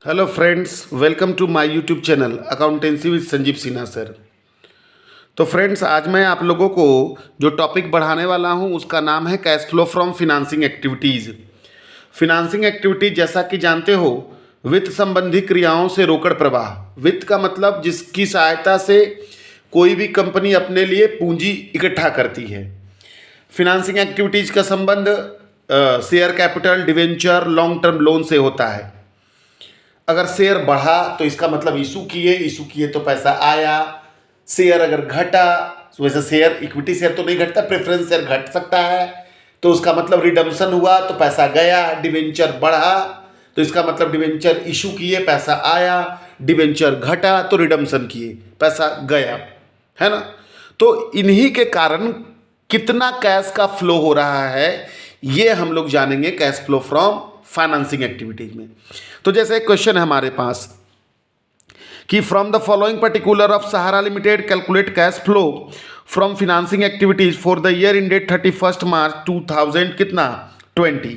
Hello friends, welcome to my YouTube channel accountancy with Sanjeev Sinha sir. तो friends, आज मैं आप लोगों को जो टॉपिक बढ़ाने वाला हूं उसका नाम है cash flow from financing activities. Financing activities जैसा कि जानते हो, वित्त संबंधी क्रियाओं से रोकड़ प्रवाह। वित्त का मतलब जिसकी सहायता से कोई भी कंपनी अपने लिए पूंजी इकट्ठा करती है। फिनांसिंग एक्टिविटीज़ का संबंध share capital, debenture, long term loan से होता है। अगर शेयर बढ़ा तो इसका मतलब इशू किए तो पैसा आया। शेयर अगर घटा तो वैसे शेयर, इक्विटी शेयर तो नहीं घटता, प्रेफरेंस शेयर घट सकता है, तो उसका मतलब रिडम्पशन हुआ तो पैसा गया। डिवेंचर बढ़ा तो इसका मतलब डिवेंचर इशू किए, पैसा आया। डिवेंचर घटा तो रिडम्पशन किए, पैसा गया, है ना। तो इन्हीं के कारण कितना कैश का फ्लो हो रहा है ये हम लोग जानेंगे cash flow from financing activities में। तो जैसे एक क्वेश्चन है हमारे पास कि from the following particular of Sahara limited calculate cash flow from financing activities for the year ended 31 March 2000 कितना 20।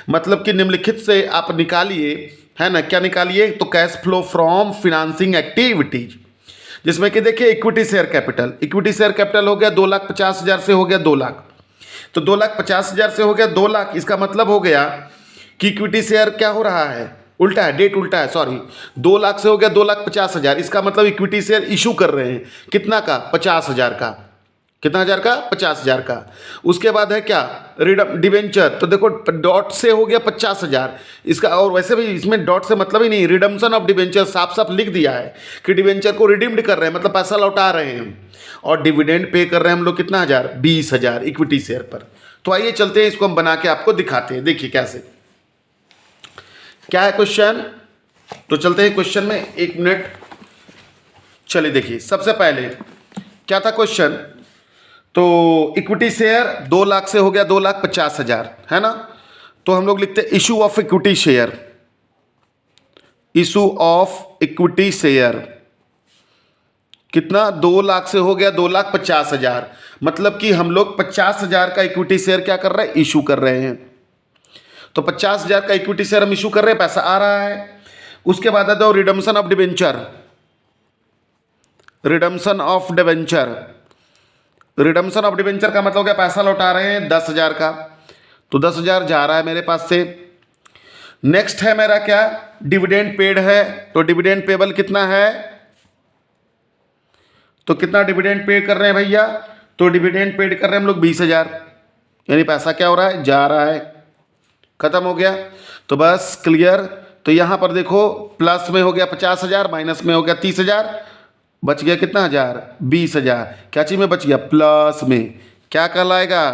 मतलब कि निम्नलिखित से आप निकालिए, है ना, क्या निकालिए, तो cash flow from financing activities, जिसमें कि देखिए इक्विटी शेयर कैपिटल हो गया 2,50,000 से हो गया 2 लाख। तो 2,50,000 से हो गया 2 लाख, इसका मतलब हो गया कि इक्विटी शेयर क्या हो रहा है, उल्टा है, डेट उल्टा है, सॉरी। 2 लाख से हो गया 2,50,000, इसका मतलब इक्विटी शेयर इशू कर रहे हैं कितना का, 50,000 का। कितना हज़ार का, 50,000 का। उसके बाद है क्या, डिवेंचर। तो देखो डॉट से हो गया 50,000 इसका, और वैसे भी इसमें डॉट से मतलब ही नहीं, रिडम्पशन ऑफ डिवेंचर साफ साफ लिख दिया है कि डिवेंचर को रिडीम्ड कर रहे हैं, मतलब पैसा लौटा रहे हैं हम। और डिविडेंड पे कर रहे हैं हम लोग कितना, 20,000 इक्विटी शेयर पर। तो आइए चलते हैं, इसको हम बना के आपको दिखाते हैं। देखिए कैसे, क्या है क्वेश्चन। तो चलते हैं क्वेश्चन में, 1 मिनट। चलिए देखिए, सबसे पहले क्या था क्वेश्चन, तो इक्विटी शेयर 2 लाख से हो गया 2,50,000, है ना। तो हम लोग लिखते हैं issue of equity share, issue of equity share कितना, 2 लाख से हो गया 2,50,000। मतलब कि हम लोग 50,000 का इक्विटी शेयर क्या कर रहे हैं, इशू कर रहे हैं। तो 50,000 का इक्विटी शेयर हम इशू कर रहे हैं, पैसा आ रहा है। उसके बाद आता है redemption of debenture. Redemption of debenture, redemption of debenture का मतलब हो गया पैसा लौटा रहे हैं 10,000 का। तो 10,000 जा रहा है मेरे पास से। नेक्स्ट है मेरा क्या, डिविडेंड पेड है। तो डिविडेंड पेबल कितना है, तो कितना डिविडेंड पे कर रहे हैं भैया, तो डिविडेंड पेड कर रहे हैं हम लोग 20,000। यानी पैसा क्या हो रहा है, जा रहा है। खत्म हो गया, तो बस क्लियर। तो यहाँ पर देखो, प्लस में हो गया 50,000, माइनस में हो गया 30,000, बच गया कितना हज़ार, 20,000। क्या चीज़ में बच गया, प्लस में। क्या कहलाएगा,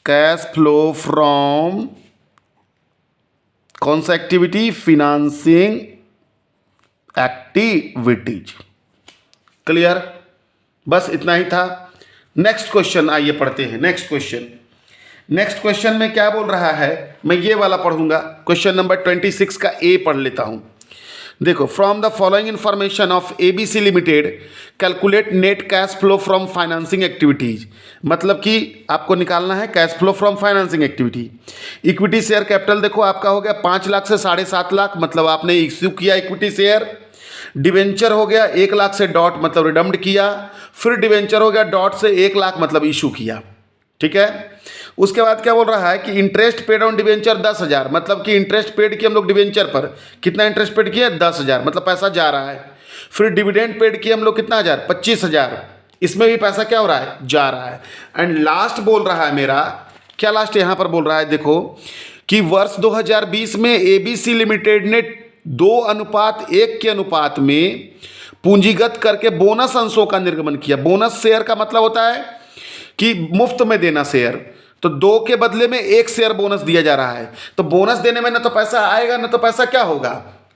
कैश फ्लो फ्रॉम कौन सा एक्टिविटी, फिनांसिंग एक्टिविटीज। क्लियर, बस इतना ही था। नेक्स्ट क्वेश्चन आइए पढ़ते हैं। नेक्स्ट क्वेश्चन में क्या बोल रहा है, मैं ये वाला पढ़ूंगा। क्वेश्चन नंबर 26 का ए पढ़ लेता हूं। देखो, from the following information of ABC limited calculate net cash flow from financing activities. मतलब कि आपको निकालना है cash flow from financing activity. Equity share capital देखो आपका हो गया 5 लाख से 7.5 लाख, मतलब आपने इश्यू किया इक्विटी शेयर। डिवेंचर हो गया 1 लाख से डॉट, मतलब रिडम्ड किया। फिर डिवेंचर हो गया डॉट से 1 लाख, मतलब इशू किया। ठीक है। उसके बाद क्या बोल रहा है कि इंटरेस्ट पेड ऑन डिवेंचर 10,000, मतलब कि इंटरेस्ट पेड किए हम लोग डिवेंचर पर। कितना इंटरेस्ट पेड किया, 10,000, मतलब पैसा जा रहा है। फिर डिविडेंड पेड किए हम लोग कितना, 25,000, इसमें भी पैसा क्या हो रहा है, जा रहा है। एंड लास्ट बोल रहा है मेरा, क्या लास्ट यहाँ पर बोल रहा है, देखो कि वर्ष 2020 में एबीसी लिमिटेड ने 2:1 के अनुपात में पूंजीगत करके बोनस अंशों का निर्गमन किया। बोनस शेयर का मतलब होता है कि मुफ्त में देना शेयर। तो 2 के बदले में 1 शेयर बोनस दिया जा रहा है। तो बोनस देने में ना तो पैसा आएगा, ना तो पैसा क्या होगा,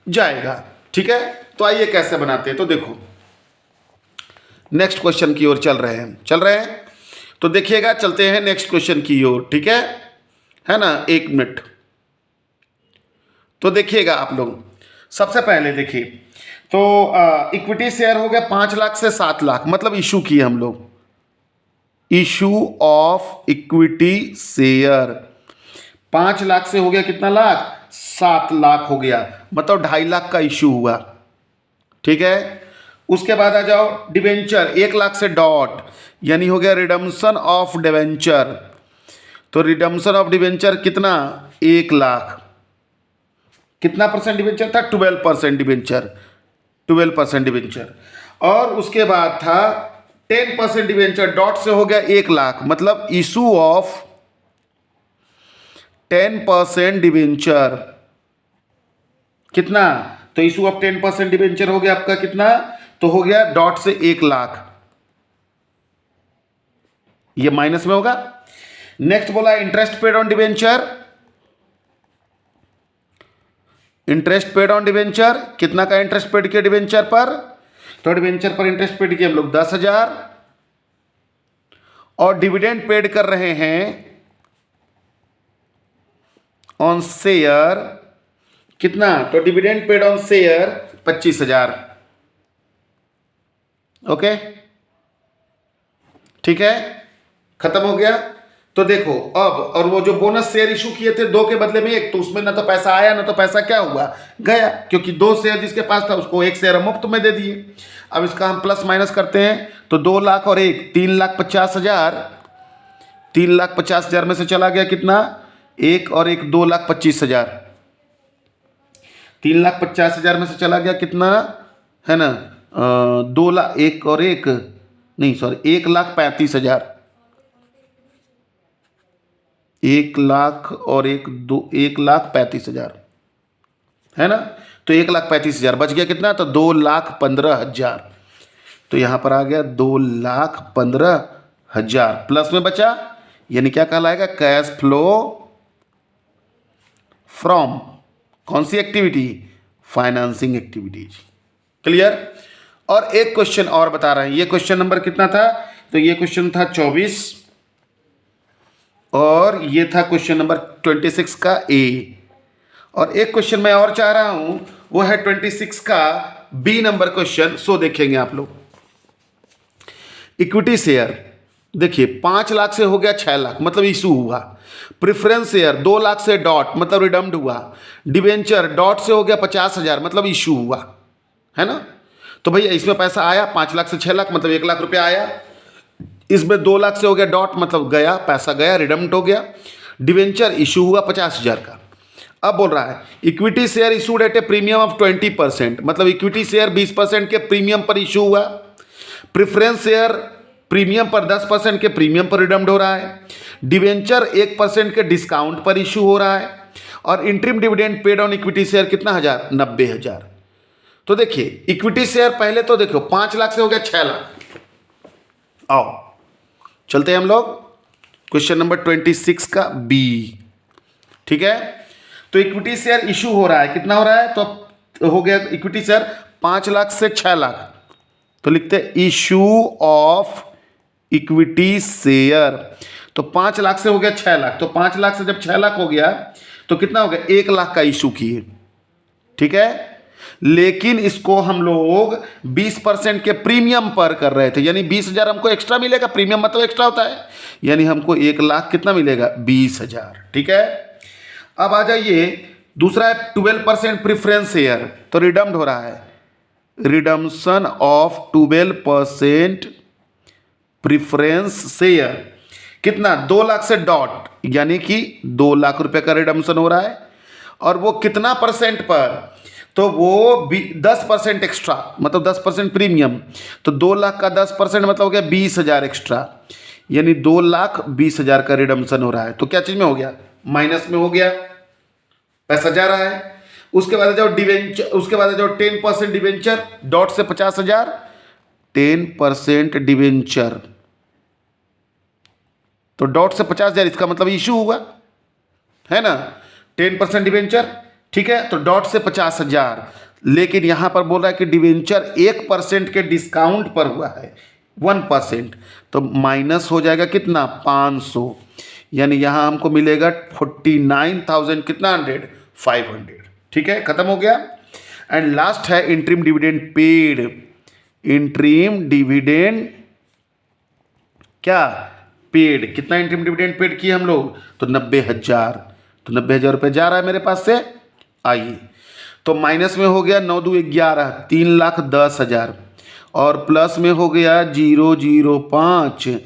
जाएगा। ठीक है। तो आइए कैसे बनाते हैं, तो देखो नेक्स्ट क्वेश्चन की ओर चल रहे हैं। तो देखिएगा, चलते हैं नेक्स्ट क्वेश्चन की ओर। ठीक है ना, 1 मिनट। तो देखिएगा आप लोग, सबसे पहले देखिए, तो इक्विटी शेयर हो गया 5 लाख से 7 लाख, मतलब इशू किए हम लोग, issue of equity share 5 lakh से हो गया कितना लाख, 7 लाख हो गया। मतलब 2.5 लाख का इशू हुआ। ठीक है, उसके बाद आ जाओ डिवेंचर 1 लाख से डॉट, यानी हो गया रिडम्पशन ऑफ डिवेंचर। तो रिडम्पशन ऑफ डिवेंचर कितना, 1 लाख। कितना परसेंट डिवेंचर था, 12% डिवेंचर, 12% डिवेंचर। और उसके बाद था 10% डिवेंचर, डॉट से हो गया 1 लाख, मतलब इशू ऑफ 10% डिवेंचर। कितना, तो इशू ऑफ 10% डिवेंचर हो गया आपका कितना, तो हो गया डॉट से 1 लाख, ये माइनस में होगा। नेक्स्ट बोला interest paid on debenture. Interest paid on debenture, कितना का इंटरेस्ट पेड किया डिवेंचर पर, तो डिवेंचर पर इंटरेस्ट पेड किया हम लोग 10,000, और डिविडेंड पेड कर रहे हैं ऑन शेयर, कितना, तो dividend paid on share 25,000। Okay, ठीक है, खत्म हो गया। तो देखो अब, और वो जो बोनस शेयर इशू किए थे 2 के बदले में 1, तो उसमें ना तो पैसा आया ना तो पैसा क्या हुआ, गया, क्योंकि 2 शेयर जिसके पास था उसको 1 शेयर मुफ्त में दे दिए। अब इसका हम प्लस माइनस करते हैं, तो 2 लाख और 1, 3,50,000, 3,50,000 में से चला गया कितना, 1 और 1 2,25,000, 3,50,000 में से चला गया कितना, है ना, 2 लाख, 1 और 1 नहीं सॉरी 1,35,000, 1 लाख और 1 2 1,35,000 है ना, तो 1,35,000 बच गया कितना, तो 2,15,000। तो यहां पर आ गया 2,15,000 प्लस में बचा, यानी क्या कहलाएगा, कैश फ्लो फ्रॉम कौन सी एक्टिविटी, फाइनेंसिंग एक्टिविटीज। क्लियर। और एक क्वेश्चन और बता रहे हैं, ये क्वेश्चन नंबर कितना था, तो ये क्वेश्चन था 24 और ये था क्वेश्चन नंबर 26 का ए। और एक क्वेश्चन मैं और चाह रहा हूं, वो है 26 का बी नंबर क्वेश्चन। सो देखेंगे आप लोग, इक्विटी शेयर देखिए 5 लाख से हो गया 6 लाख, मतलब इशू हुआ। प्रेफरेंस शेयर 2 लाख से डॉट, मतलब रिडम्ड हुआ। डिवेंचर डॉट से हो गया 50,000, मतलब इशू हुआ, है ना। तो भैया इसमें पैसा आया 5 लाख से 6 लाख, मतलब 1 लाख रुपया आया। इसमें 2 लाख से हो गया डॉट, मतलब गया, पैसा गया, रिडम्ड हो गया। डिवेंचर इशू हुआ 50,000 का। अब बोल रहा है equity share issued at A premium of 20%, मतलब इक्विटी शेयर 20% के प्रीमियम पर इशू हुआ। प्रेफरेंस शेयर प्रीमियम पर 10% के प्रीमियम पर रिडम्ड हो रहा है। डिवेंचर 1% के डिस्काउंट पर इशू हो रहा है। और interim dividend paid on equity share कितना, 90,000। तो देखिए इक्विटी शेयर पहले तो देखो 5 लाख से हो गया 6 लाख। आओ चलते हैं हम लोग क्वेश्चन नंबर 26 का बी। ठीक है, तो इक्विटी शेयर इशू हो रहा है, कितना हो रहा है, तो हो गया इक्विटी शेयर 5 लाख से 6 लाख, तो लिखते हैं इशू ऑफ इक्विटी शेयर। तो 5 लाख से हो गया 6 लाख, तो 5 लाख से जब 6 लाख हो गया तो कितना हो गया, 1 लाख का इशू किए। ठीक है, लेकिन इसको हम लोग 20% के प्रीमियम पर कर रहे थे, यानी 20,000 हमको एक्स्ट्रा मिलेगा। प्रीमियम मतलब एक्स्ट्रा होता है, यानी हमको 1 लाख कितना मिलेगा, 20,000। ठीक है, अब आ जाइए दूसरा है 12% प्रेफरेंस शेयर, तो रिडम्ड हो रहा है, रिडम्पशन ऑफ 12% प्रेफरेंस शेयर कितना, 2 लाख से डॉट, यानी कि 2 लाख रुपए का रिडम्पशन हो रहा है। और वो कितना परसेंट पर, तो वो 10% एक्स्ट्रा, मतलब 10% प्रीमियम, तो 2 लाख का 10% मतलब हो गया 20,000 एक्स्ट्रा, यानी 2,20,000 का रिडम्पशन हो रहा है। तो क्या चीज में हो गया, माइनस में हो गया, पैसा जा रहा है। उसके बाद जाओ डिवेंचर, उसके बाद जाओ 10% डिवेंचर, डॉट से 50,000, 10% डिवेंचर, तो डॉट से 50,000, इसका मतलब इशू हुआ, है ना, 10% डिवेंचर। ठीक है, तो डॉट से 50,000, लेकिन यहां पर बोल रहा है कि डिवेंचर 1% के डिस्काउंट पर हुआ है, 1%, तो माइनस हो जाएगा कितना, 500, यानी यहां हमको मिलेगा 49,000 कितना, 500। ठीक है, खत्म हो गया। एंड लास्ट है interim dividend paid. Interim dividend क्या पेड, कितना इंटरिम डिविडेंड पेड किए हम लोग, तो 90,000, तो 90,000 रुपये जा रहा है मेरे पास से। आइए तो माइनस में हो गया 9 2 11, 3,10,000, और प्लस में हो गया 005,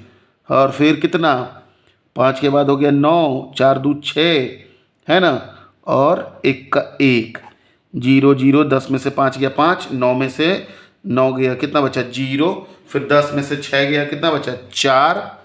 और फिर कितना 5 के बाद हो गया 9, 4 2 6, है ना, और 1 का 1, 0 0, 10 में से 5 गया 5, 9 में से 9 गया कितना बचा 0, फिर 10 में से 6 गया कितना बचा 4,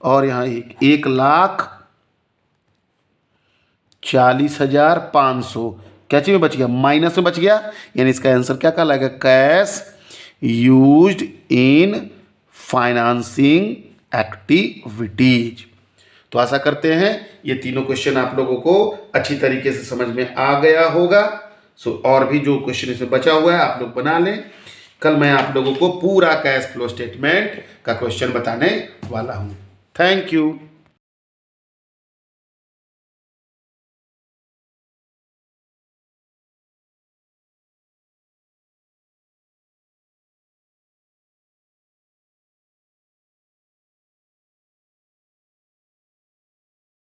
और यहाँ 1,40,500 क्या चीज में बच गया, माइनस में बच गया, यानी इसका आंसर क्या कहलाएगा, cash used in financing activities. तो आशा करते हैं ये तीनों क्वेश्चन आप लोगों को अच्छी तरीके से समझ में आ गया होगा। और भी जो क्वेश्चन इसमें बचा हुआ है आप लोग बना लें। कल मैं आप लोगों को पूरा कैश फ्लो स्टेटमेंट का क्वेश्चन बताने वाला हूँ। Thank you.